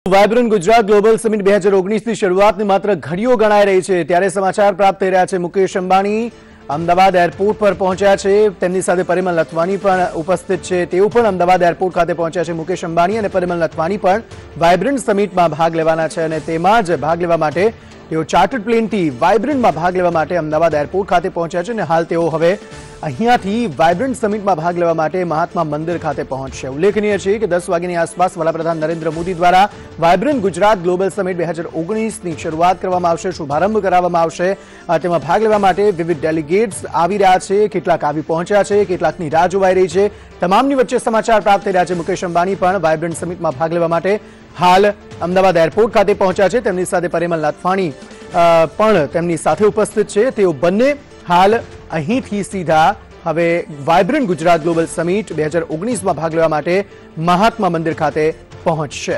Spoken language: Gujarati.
વાયબ્રન્ટ ગુજરાત ગ્લોબલ સમિટ 2019 ની શરૂઆતની માત્ર ઘડીઓ ગણાઈ રહી છે ત્યારે સમાચાર પ્રાપ્ત થઈ રહ્યા છે મુકેશ અંબાણી અમદાવાદ એરપોર્ટ પર પહોંચ્યા છે તેમની સાથે પરિમલ નથવાણી પણ ઉપસ્થિત છે તેઓ પણ અમદાવાદ એરપોર્ટ ખાતે પહોંચ્યા છે મુકેશ અંબાણી અને પરિમલ નથવાણી પણ વાયબ્રન્ટ સમિટમાં ભાગ લેવાના છે અને તેમાં જ ભાગ લેવા માટે તેઓ ચાર્ટર્ડ પ્લેનથી વાયબ્રન્ટમાં ભાગ લેવા માટે અમદાવાદ એરપોર્ટ ખાતે પહોંચ્યા છે અને હાલ તેઓ હવે અહીંયાથી વાયબ્રન્ટ સમિટમાં ભાગ લેવા માટે મહાત્મા મંદિર ખાતે પહોંચશે ઉલ્લેખનીય છે કે 10 વાગ્યાની આસપાસ વડાપ્રધાન નરેન્દ્ર મોદી દ્વારા વાયબ્રન્ટ ગુજરાત ગ્લોબલ સમિટ 2019 ની શરૂઆત કરવામાં આવશે શુભારંભ કરાવવામાં આવશે તેમાં ભાગ લેવા માટે વિવિધ ડેલિગેટ્સ આવી રહ્યા છે કેટલાક આવી પહોંચ્યા છે કેટલાકની રાહ જોવાઈ રહી છે તમામની વચ્ચે સમાચાર પ્રાપ્ત થઈ રહ્યા છે મુકેશ અંબાણી પણ વાયબ્રન્ટ સમિટમાં ભાગ લેવા માટે હાલ અમદાવાદ એરપોર્ટ ખાતે પહોંચ્યા છે તેમની સાથે પરિમલ નથવાણી પણ તેમની સાથે ઉપસ્થિત છે તેઓ બંને હાલ અહીંથી સીધા હવે વાયબ્રન્ટ ગુજરાત ગ્લોબલ સમિટ 2019 માં ભાગ લેવા માટે મહાત્મા મંદિર ખાતે પહોંચશે।